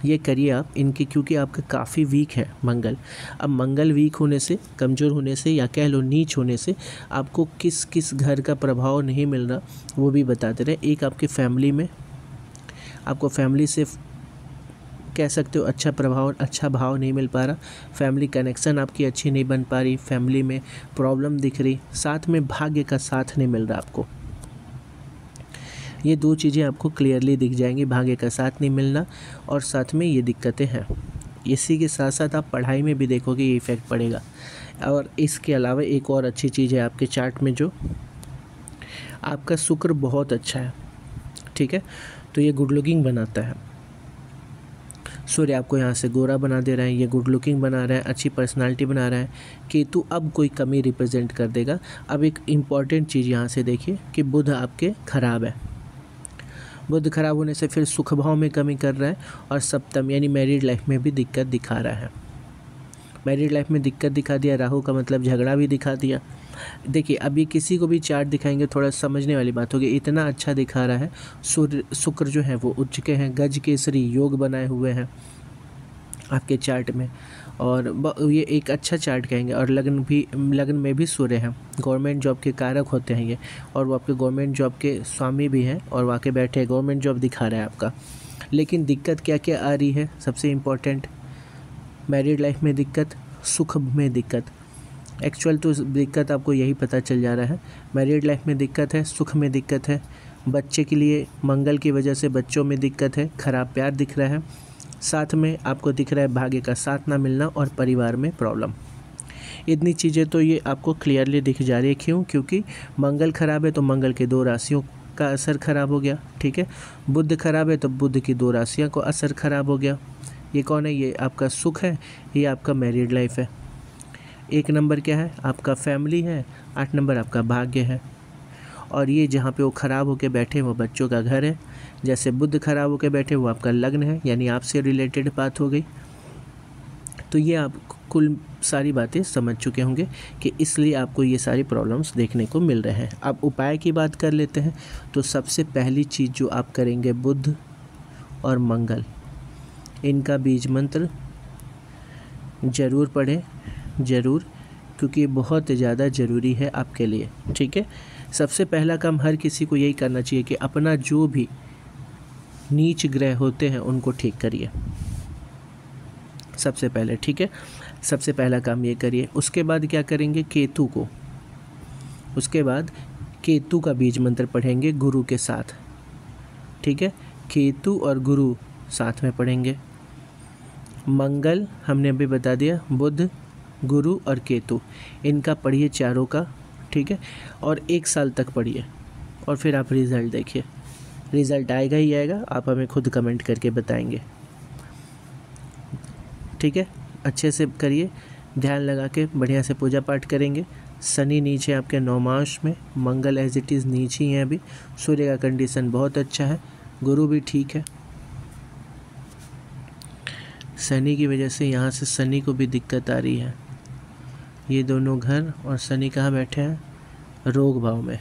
ये करिए आप इनकी, क्योंकि आपका काफ़ी वीक है मंगल। अब मंगल वीक होने से, कमज़ोर होने से, या कह लो नीच होने से, आपको किस किस घर का प्रभाव नहीं मिल रहा वो भी बताते रहे। एक आपकी फैमिली में, आपको फैमिली से कह सकते हो अच्छा प्रभाव, अच्छा भाव नहीं मिल पा रहा, फैमिली कनेक्शन आपकी अच्छी नहीं बन पा रही, फैमिली में प्रॉब्लम दिख रही, साथ में भाग्य का साथ नहीं मिल रहा आपको। ये 2 चीज़ें आपको क्लियरली दिख जाएंगी, भाग्य का साथ नहीं मिलना और साथ में ये दिक्कतें हैं। इसी के साथ साथ आप पढ़ाई में भी देखोगे ये इफ़ेक्ट पड़ेगा। और इसके अलावा एक और अच्छी चीज़ है आपके चार्ट में, जो आपका शुक्र बहुत अच्छा है, ठीक है। तो ये गुड लुकिंग बनाता है। सूर्य आपको यहाँ से गोरा बना दे रहा है, ये गुड लुकिंग बना रहा है, अच्छी पर्सनालिटी बना रहा है। केतु अब कोई कमी रिप्रेजेंट कर देगा। अब एक इम्पॉर्टेंट चीज़ यहाँ से देखिए कि बुध आपके ख़राब है। बुध खराब होने से फिर सुख भाव में कमी कर रहा है, और सप्तम यानी मैरिड लाइफ में भी दिक्कत दिखा रहा है। मैरिड लाइफ में दिक्कत दिखा दिया, राहु का मतलब झगड़ा भी दिखा दिया। देखिए अभी किसी को भी चार्ट दिखाएंगे थोड़ा समझने वाली बात होगी। इतना अच्छा दिखा रहा है, सूर्य शुक्र जो है वो उच्च के हैं, गज केसरी योग बनाए हुए हैं आपके चार्ट में, और ये एक अच्छा चार्ट कहेंगे। और लग्न में भी सूर्य हैं, गवर्नमेंट जॉब के कारक होते हैं ये, और वो आपके गवर्नमेंट जॉब के स्वामी भी हैं, और वाकई बैठे गवर्नमेंट जॉब दिखा रहा है आपका। लेकिन दिक्कत क्या क्या आ रही है, सबसे इम्पोर्टेंट, मैरिड लाइफ में दिक्कत, सुख में दिक्कत। एक्चुअल तो दिक्कत आपको यही पता चल जा रहा है, मैरिड लाइफ में दिक्कत है, सुख में दिक्कत है, बच्चे के लिए मंगल की वजह से बच्चों में दिक्कत है, खराब प्यार दिख रहा है, साथ में आपको दिख रहा है भाग्य का साथ ना मिलना और परिवार में प्रॉब्लम। इतनी चीज़ें तो ये आपको क्लियरली दिख जा रही है। क्यों? क्योंकि मंगल खराब है तो मंगल के 2 राशियों का असर खराब हो गया, ठीक है। बुध खराब है तो बुध की 2 राशियों को असर खराब हो गया। ये कौन है? ये आपका सुख है, ये आपका मैरिड लाइफ है। 1 नंबर क्या है? आपका फैमिली है, 8 नंबर आपका भाग्य है, और ये जहाँ पे वो ख़राब होके बैठे वो बच्चों का घर है। जैसे बुध खराब होके बैठे वो आपका लग्न है, यानी आपसे रिलेटेड बात हो गई। तो ये आप कुल सारी बातें समझ चुके होंगे कि इसलिए आपको ये सारी प्रॉब्लम्स देखने को मिल रहे हैं। अब उपाय की बात कर लेते हैं। तो सबसे पहली चीज़ जो आप करेंगे, बुध और मंगल, इनका बीज मंत्र ज़रूर पढ़ें, ज़रूर, क्योंकि ये बहुत ज़्यादा ज़रूरी है आपके लिए, ठीक है। सबसे पहला काम हर किसी को यही करना चाहिए कि अपना जो भी नीच ग्रह होते हैं उनको ठीक करिए सबसे पहले, ठीक है। सबसे पहला काम ये करिए। उसके बाद क्या करेंगे? केतु को, उसके बाद केतु का बीज मंत्र पढ़ेंगे गुरु के साथ, ठीक है। केतु और गुरु साथ में पढ़ेंगे। मंगल हमने अभी बता दिया, बुध, गुरु और केतु, इनका पढ़िए चारों का, ठीक है। और 1 साल तक पढ़िए, और फिर आप रिज़ल्ट देखिए। रिज़ल्ट आएगा ही आएगा, आप हमें खुद कमेंट करके बताएंगे, ठीक है। अच्छे से करिए, ध्यान लगा के बढ़िया से पूजा पाठ करेंगे। शनि नीचे आपके 9 मास में, मंगल एज इट इज़ नीचे ही है अभी, सूर्य का कंडीशन बहुत अच्छा है, गुरु भी ठीक है। शनि की वजह से यहाँ से शनि को भी दिक्कत आ रही है, ये दोनों घर और शनि कहाँ बैठे हैं? रोग भाव में।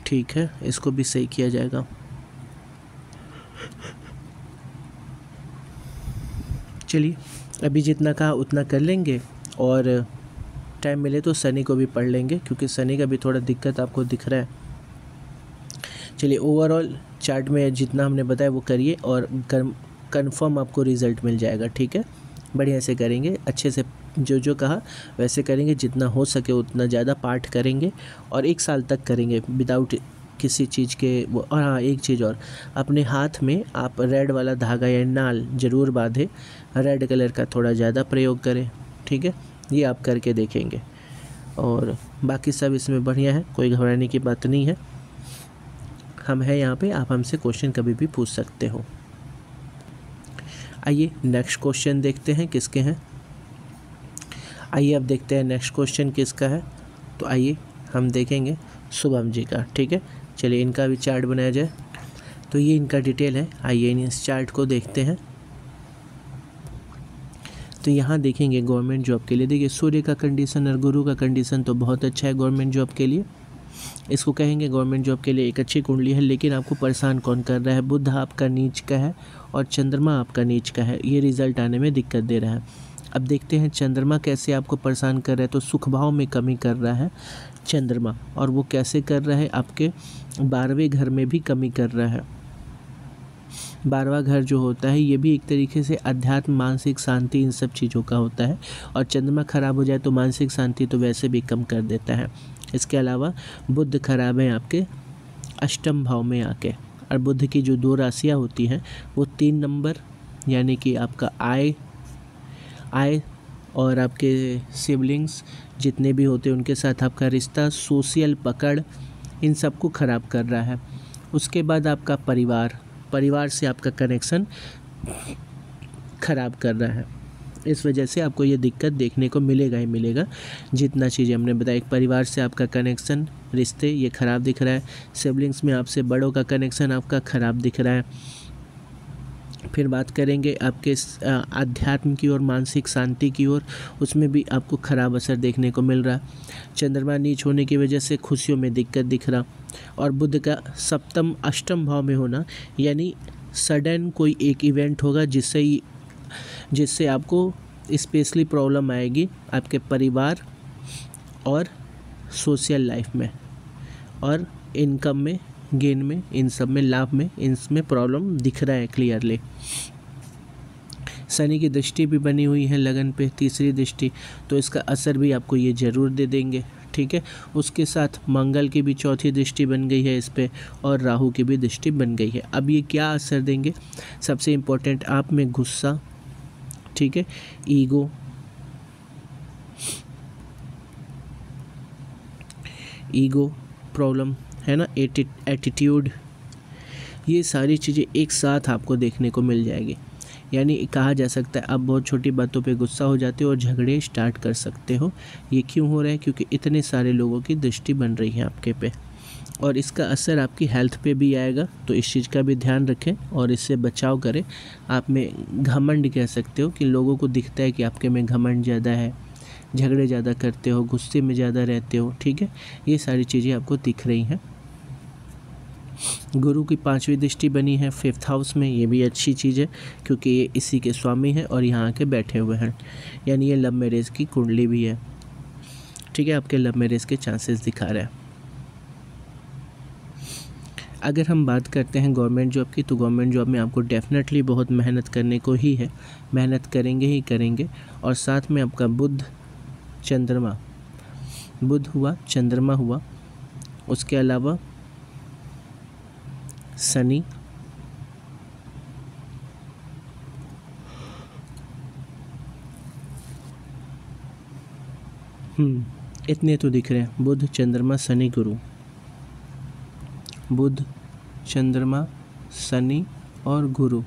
ठीक है, इसको भी सही किया जाएगा। चलिए, अभी जितना कहा उतना कर लेंगे और टाइम मिले तो शनि को भी पढ़ लेंगे, क्योंकि शनि का भी थोड़ा दिक्कत आपको दिख रहा है। चलिए, ओवरऑल चार्ट में जितना हमने बताया वो करिए और कंफर्म आपको रिज़ल्ट मिल जाएगा। ठीक है, बढ़िया से करेंगे, अच्छे से जो जो कहा वैसे करेंगे, जितना हो सके उतना ज़्यादा पाठ करेंगे और 1 साल तक करेंगे विदाउट किसी चीज़ के वो। और हाँ, एक चीज़ और, अपने हाथ में आप रेड वाला धागा या नाल ज़रूर बांधे, रेड कलर का थोड़ा ज़्यादा प्रयोग करें। ठीक है, ये आप करके देखेंगे और बाकी सब इसमें बढ़िया है, कोई घबराने की बात नहीं है। हम हैं यहाँ पे, आप हमसे क्वेश्चन कभी भी पूछ सकते हो। आइए नेक्स्ट क्वेश्चन देखते हैं किसके हैं। आइए अब देखते हैं नेक्स्ट क्वेश्चन किसका है। तो आइए हम देखेंगे शुभम जी का। ठीक है, चलिए इनका भी चार्ट बनाया जाए। तो ये इनका डिटेल है, आइए इस चार्ट को देखते हैं। तो यहाँ देखेंगे गवर्नमेंट जॉब के लिए, देखिए सूर्य का कंडीशन और गुरु का कंडीशन तो बहुत अच्छा है गवर्नमेंट जॉब के लिए। इसको कहेंगे गवर्नमेंट जॉब के लिए एक अच्छी कुंडली है। लेकिन आपको परेशान कौन कर रहा है? बुध आपका नीच का है और चंद्रमा आपका नीच का है, ये रिज़ल्ट आने में दिक्कत दे रहा है। अब देखते हैं चंद्रमा कैसे आपको परेशान कर रहा है। तो सुख भाव में कमी कर रहा है चंद्रमा, और वो कैसे कर रहा है? आपके 12वें घर में भी कमी कर रहा है। 12वां घर जो होता है ये भी एक तरीके से अध्यात्म, मानसिक शांति, इन सब चीज़ों का होता है। और चंद्रमा खराब हो जाए तो मानसिक शांति तो वैसे भी कम कर देता है। इसके अलावा बुध खराब है आपके अष्टम भाव में आके, और बुध की जो 2 राशियाँ होती हैं वो 3 नंबर, यानी कि आपका आय और आपके सिबलिंग्स जितने भी होते हैं उनके साथ आपका रिश्ता, सोशल पकड़, इन सब को ख़राब कर रहा है। उसके बाद आपका परिवार से आपका कनेक्शन ख़राब कर रहा है। इस वजह से आपको ये दिक्कत देखने को मिलेगा ही मिलेगा। जितना चीज़ें हमने बताया, परिवार से आपका कनेक्शन, रिश्ते ये ख़राब दिख रहा है। सिबलिंग्स में आपसे बड़ों का कनेक्शन आपका ख़राब दिख रहा है। फिर बात करेंगे आपके आध्यात्म की और मानसिक शांति की ओर, उसमें भी आपको ख़राब असर देखने को मिल रहा। चंद्रमा नीच होने की वजह से खुशियों में दिक्कत दिख रहा, और बुध का सप्तम अष्टम भाव में होना, यानी सडन कोई एक इवेंट होगा जिससे आपको स्पेशली प्रॉब्लम आएगी आपके परिवार और सोशल लाइफ में और इनकम में, गेन में, इन सब में, लाभ में, इनमें प्रॉब्लम दिख रहा है क्लियरली। शनि की दृष्टि भी बनी हुई है लगन पे, 3री दृष्टि, तो इसका असर भी आपको ये ज़रूर दे देंगे। ठीक है, उसके साथ मंगल की भी 4थी दृष्टि बन गई है इस पे, और राहु की भी दृष्टि बन गई है। अब ये क्या असर देंगे? सबसे इम्पोर्टेंट, आप में गुस्सा, ठीक है, ईगो प्रॉब्लम है ना, एटीट्यूड, ये सारी चीज़ें एक साथ आपको देखने को मिल जाएगी। यानी कहा जा सकता है आप बहुत छोटी बातों पे गुस्सा हो जाते हो और झगड़े स्टार्ट कर सकते हो। ये क्यों हो रहा है? क्योंकि इतने सारे लोगों की दृष्टि बन रही है आपके पे, और इसका असर आपकी हेल्थ पे भी आएगा। तो इस चीज़ का भी ध्यान रखें और इससे बचाव करें। आप में घमंड कह सकते हो कि लोगों को दिखता है कि आपके में घमंड ज़्यादा है, झगड़े ज़्यादा करते हो, गुस्से में ज़्यादा रहते हो। ठीक है, ये सारी चीज़ें आपको दिख रही हैं। गुरु की 5वीं दृष्टि बनी है 5th हाउस में, ये भी अच्छी चीज़ है क्योंकि ये इसी के स्वामी हैं और यहाँ आके बैठे हुए हैं, यानी ये लव मैरिज की कुंडली भी है। ठीक है, आपके लव मैरिज के चांसेस दिखा रहा है। अगर हम बात करते हैं गवर्नमेंट जॉब की, तो गवर्नमेंट जॉब में आपको डेफिनेटली बहुत मेहनत करने को ही है, मेहनत करेंगे ही करेंगे। और साथ में आपका बुध हुआ, चंद्रमा हुआ, उसके अलावा शनि, इतने तो दिख रहे हैं, बुध, चंद्रमा, शनि, गुरु, बुध, चंद्रमा, शनि और गुरु,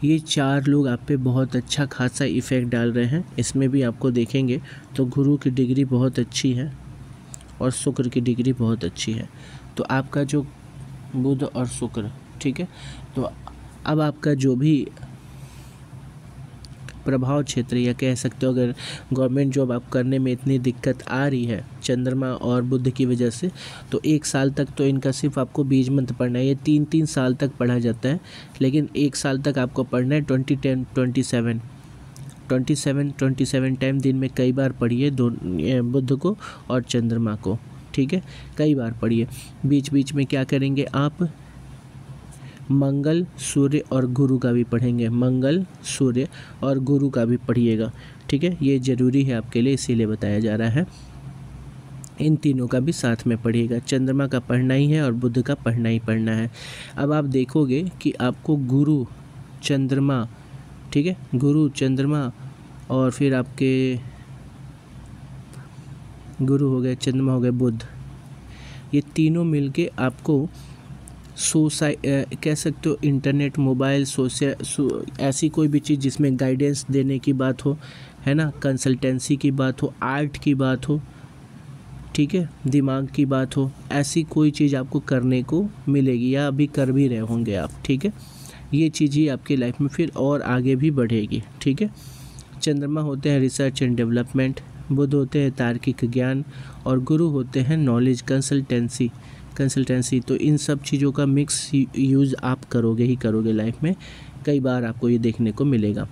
ये 4 लोग आप पे बहुत अच्छा खासा इफ़ेक्ट डाल रहे हैं। इसमें भी आपको देखेंगे तो गुरु की डिग्री बहुत अच्छी है और शुक्र की डिग्री बहुत अच्छी है। तो आपका जो बुध और शुक्र, ठीक है, तो अब आपका जो भी प्रभाव क्षेत्र, या कह सकते हो अगर गवर्नमेंट जॉब आप करने में इतनी दिक्कत आ रही है चंद्रमा और बुध की वजह से, तो 1 साल तक तो इनका सिर्फ आपको बीज मंत्र पढ़ना है। ये 3-3 साल तक पढ़ा जाता है, लेकिन 1 साल तक आपको पढ़ना है 27 टाइम दिन में कई बार पढ़िए बुध को और चंद्रमा को, ठीक है, कई बार पढ़िए। बीच बीच में क्या करेंगे आप, मंगल, सूर्य और गुरु का भी पढ़ेंगे, मंगल, सूर्य और गुरु का भी पढ़िएगा, ठीक है, ये ज़रूरी है आपके लिए, इसीलिए बताया जा रहा है। इन तीनों का भी साथ में पढ़िएगा, चंद्रमा का पढ़ना ही है और बुध का पढ़ना ही पढ़ना है। अब आप देखोगे कि आपको गुरु, चंद्रमा, ठीक है, गुरु, चंद्रमा और फिर आपके गुरु हो गए, चंद्रमा हो गए, बुध, ये तीनों मिलके आपको कह सकते हो इंटरनेट, मोबाइल, ऐसी कोई भी चीज़ जिसमें गाइडेंस देने की बात हो, है ना, कंसल्टेंसी की बात हो, आर्ट की बात हो, ठीक है, दिमाग की बात हो, ऐसी कोई चीज़ आपको करने को मिलेगी या अभी कर भी रहे होंगे आप, ठीक है। ये चीज़ ही आपकी लाइफ में फिर और आगे भी बढ़ेगी, ठीक है। चंद्रमा होते हैं रिसर्च एंड डेवलपमेंट, बुध होते हैं तार्किक ज्ञान और गुरु होते हैं नॉलेज, कंसल्टेंसी। तो इन सब चीज़ों का मिक्स यूज़ आप करोगे ही करोगे लाइफ में, कई बार आपको ये देखने को मिलेगा।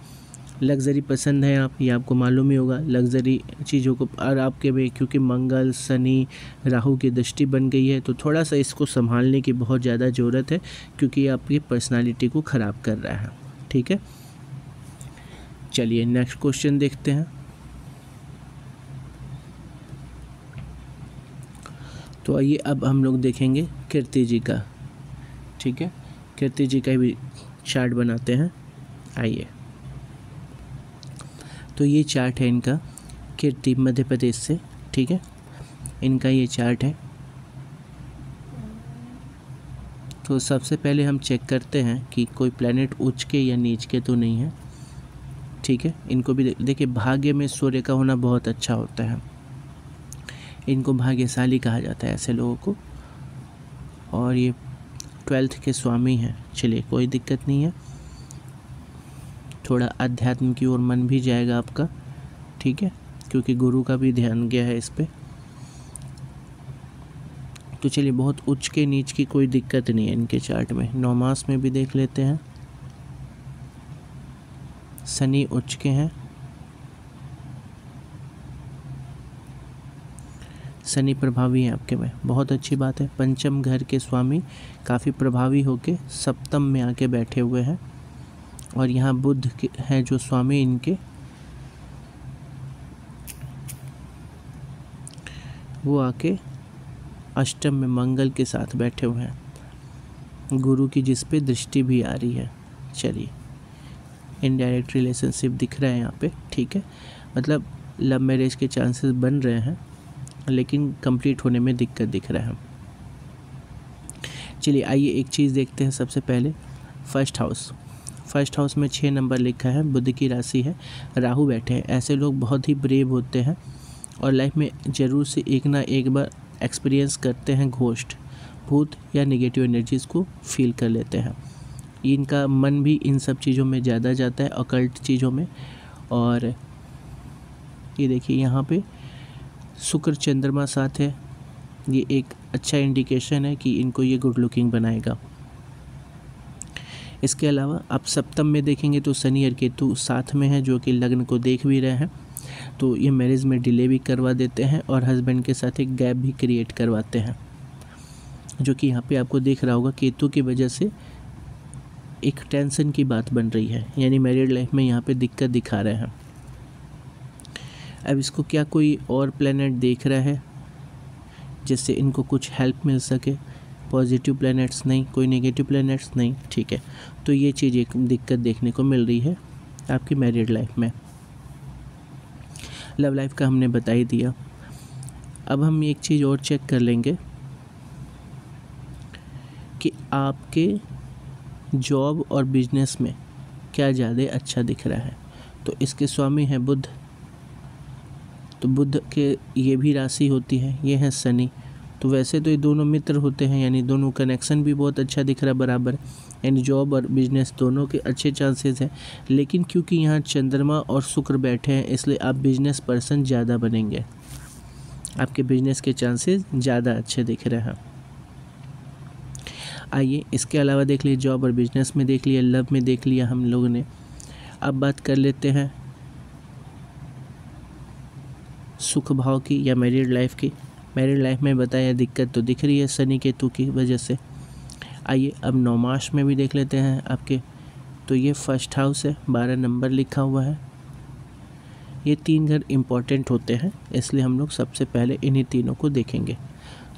लग्ज़री पसंद है आप, ये आपको मालूम ही होगा, लग्ज़री चीज़ों को, और आपके में क्योंकि मंगल, शनि, राहु की दृष्टि बन गई है, तो थोड़ा सा इसको संभालने की बहुत ज़्यादा ज़रूरत है, क्योंकि आपकी पर्सनालिटी को ख़राब कर रहा है, ठीक है। चलिए नेक्स्ट क्वेश्चन देखते हैं। तो आइए अब हम लोग देखेंगे कीर्ति जी का, ठीक है, कीर्ति जी का भी चार्ट बनाते हैं, आइए। तो ये चार्ट है इनका, कीर्ति मध्य प्रदेश से, ठीक है, इनका ये चार्ट है। तो सबसे पहले हम चेक करते हैं कि कोई प्लैनेट उच्च के या नीच के तो नहीं है, ठीक है। इनको भी देखिए, भाग्य में सूर्य का होना बहुत अच्छा होता है, इनको भाग्यशाली कहा जाता है ऐसे लोगों को, और ये 12th के स्वामी हैं। चलिए कोई दिक्कत नहीं है, थोड़ा अध्यात्म की ओर मन भी जाएगा आपका, ठीक है, क्योंकि गुरु का भी ध्यान गया है इस पे। तो चलिए, बहुत उच्च के नीच की कोई दिक्कत नहीं है इनके चार्ट में। 9 मास में भी देख लेते हैं, शनि उच्च के हैं, शनि प्रभावी है आपके में, बहुत अच्छी बात है। पंचम घर के स्वामी काफ़ी प्रभावी होके सप्तम में आके बैठे हुए हैं, और यहाँ बुध के हैं जो स्वामी इनके, वो आके अष्टम में मंगल के साथ बैठे हुए हैं, गुरु की जिस पे दृष्टि भी आ रही है। चलिए, इनडायरेक्ट रिलेशनशिप दिख रहा है यहाँ पे, ठीक है, मतलब लव मैरिज के चांसेस बन रहे हैं, लेकिन कंप्लीट होने में दिक्कत दिख रहा है। चलिए आइए एक चीज़ देखते हैं। सबसे पहले फर्स्ट हाउस में 6 नंबर लिखा है, बुध की राशि है, राहु बैठे हैं। ऐसे लोग बहुत ही ब्रेव होते हैं और लाइफ में ज़रूर से एक ना एक बार एक्सपीरियंस करते हैं, घोस्ट, भूत या नेगेटिव एनर्जीज़ को फील कर लेते हैं। इनका मन भी इन सब चीज़ों में ज़्यादा जाता है, ऑकल्ट चीज़ों में। और ये देखिए यहाँ पे शुक्र चंद्रमा साथ है, ये एक अच्छा इंडिकेशन है कि इनको ये गुड लुकिंग बनाएगा। इसके अलावा आप सप्तम में देखेंगे तो शनि और केतु साथ में है, जो कि लग्न को देख भी रहे हैं, तो ये मैरिज में डिले भी करवा देते हैं और हस्बैंड के साथ एक गैप भी क्रिएट करवाते हैं, जो कि यहाँ पे आपको देख रहा होगा केतु की वजह से एक टेंशन की बात बन रही है, यानी मैरिड लाइफ में यहाँ पे दिक्कत दिखा रहे हैं। अब इसको क्या कोई और प्लैनेट देख रहा है जिससे इनको कुछ हेल्प मिल सके? पॉजिटिव प्लैनेट्स नहीं, कोई नेगेटिव प्लैनेट्स नहीं, ठीक है। तो ये चीज़ एक दिक्कत देखने को मिल रही है आपकी मैरिड लाइफ में। लव लाइफ का हमने बता ही दिया। अब हम एक चीज़ और चेक कर लेंगे कि आपके जॉब और बिजनेस में क्या ज़्यादा अच्छा दिख रहा है। तो इसके स्वामी हैं बुध, तो बुध के ये भी राशि होती है, ये है शनि, तो वैसे तो ये दोनों मित्र होते हैं, यानी दोनों कनेक्शन भी बहुत अच्छा दिख रहा है बराबर, यानी जॉब और बिजनेस दोनों के अच्छे चांसेस हैं। लेकिन क्योंकि यहाँ चंद्रमा और शुक्र बैठे हैं इसलिए आप बिजनेस पर्सन ज़्यादा बनेंगे, आपके बिजनेस के चांसेस ज़्यादा अच्छे दिख रहे हैं। आइए इसके अलावा देख लीजिए, जॉब और बिजनेस में देख लिया, लव में देख लिया हम लोगों ने। अब बात कर लेते हैं सुख भाव की या मैरिड लाइफ की। मैरिड लाइफ में बताया दिक्कत तो दिख रही है शनि केतु की वजह से। आइए अब नौमास में भी देख लेते हैं आपके। तो ये फर्स्ट हाउस है, 12 नंबर लिखा हुआ है। ये 3 घर इम्पॉर्टेंट होते हैं, इसलिए हम लोग सबसे पहले इन्हीं तीनों को देखेंगे।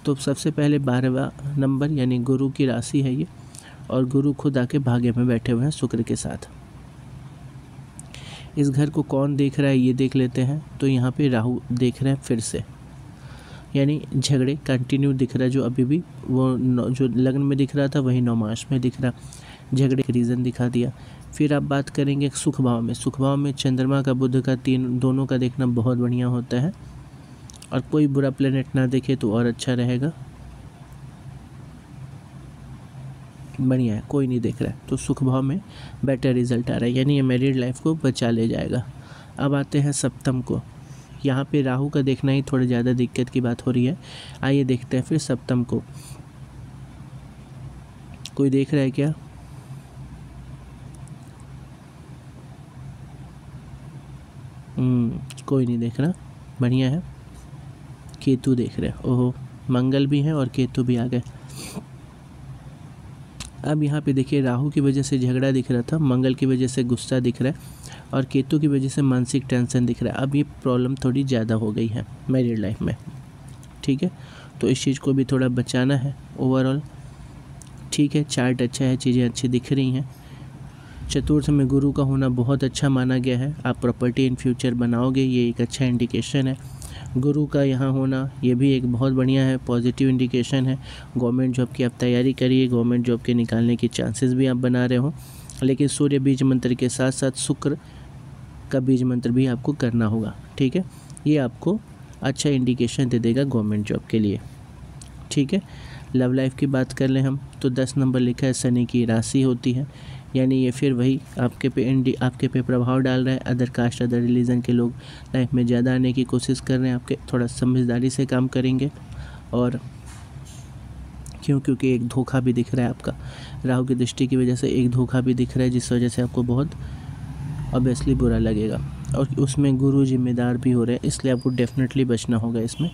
तो सबसे पहले 12वां नंबर यानी गुरु की राशि है ये, और गुरु खुद आके भाग्य में बैठे हुए हैं शुक्र के साथ। इस घर को कौन देख रहा है ये देख लेते हैं। तो यहाँ पे राहु देख रहे हैं फिर से, यानी झगड़े कंटिन्यू दिख रहा है। जो अभी भी वो जो लग्न में दिख रहा था वही नौमास में दिख रहा, झगड़े का रीज़न दिखा दिया। फिर आप बात करेंगे सुख भाव में। सुख भाव में चंद्रमा का बुध का दोनों का देखना बहुत बढ़िया होता है, और कोई बुरा प्लेनेट ना देखे तो और अच्छा रहेगा। बढ़िया है, कोई नहीं देख रहा है तो सुख भाव में बेटर रिजल्ट आ रहा है, यानी ये मैरिड लाइफ को बचा ले जाएगा। अब आते हैं सप्तम को। यहाँ पे राहु का देखना ही थोड़ी ज़्यादा दिक्कत की बात हो रही है। आइए देखते हैं फिर सप्तम को, कोई देख रहा है क्या? कोई नहीं देख रहा, बढ़िया है। केतु देख रहे हैं, ओहो मंगल भी है और केतु भी आ गए। अब यहाँ पे देखिए, राहु की वजह से झगड़ा दिख रहा था, मंगल की वजह से गुस्सा दिख रहा है, और केतु की वजह से मानसिक टेंशन दिख रहा है। अब ये प्रॉब्लम थोड़ी ज़्यादा हो गई है मैरिड लाइफ में, ठीक है। तो इस चीज़ को भी थोड़ा बचाना है ओवरऑल, ठीक है। चार्ट अच्छा है, चीज़ें अच्छी दिख रही हैं। चतुर्थ में गुरु का होना बहुत अच्छा माना गया है, आप प्रॉपर्टी इन फ्यूचर बनाओगे, ये एक अच्छा इंडिकेशन है। गुरु का यहाँ होना ये भी एक बहुत बढ़िया है, पॉजिटिव इंडिकेशन है। गवर्नमेंट जॉब की आप तैयारी करिए, गवर्नमेंट जॉब के निकालने की चांसेस भी आप बना रहे हो। लेकिन सूर्य बीज मंत्र के साथ साथ शुक्र का बीज मंत्र भी आपको करना होगा, ठीक है। ये आपको अच्छा इंडिकेशन दे देगा गवर्नमेंट जॉब के लिए, ठीक है। लव लाइफ की बात कर लें हम तो 10 नंबर लिखा है, शनि की राशि होती है, यानी ये फिर वही आपके पे प्रभाव डाल रहा है। अदर कास्ट अदर रिलीजन के लोग लाइफ में ज़्यादा आने की कोशिश कर रहे हैं, आपके थोड़ा समझदारी से काम करेंगे। और क्योंकि एक धोखा भी दिख रहा है आपका, राहु की दृष्टि की वजह से एक धोखा भी दिख रहा है, जिस वजह से आपको बहुत ऑब्वियसली बुरा लगेगा। और उसमें गुरु जिम्मेदार भी हो रहे हैं, इसलिए आपको डेफिनेटली बचना होगा इसमें।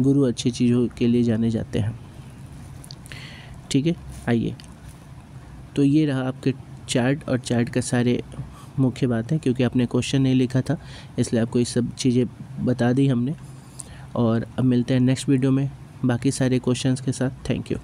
गुरु अच्छी चीज़ों के लिए जाने जाते हैं, ठीक है। आइए, तो ये रहा आपके चार्ट, और चार्ट का सारे मुख्य बातें, क्योंकि आपने क्वेश्चन नहीं लिखा था इसलिए आपको ये सब चीज़ें बता दी हमने। और अब मिलते हैं नेक्स्ट वीडियो में बाकी सारे क्वेश्चंस के साथ। Thank you.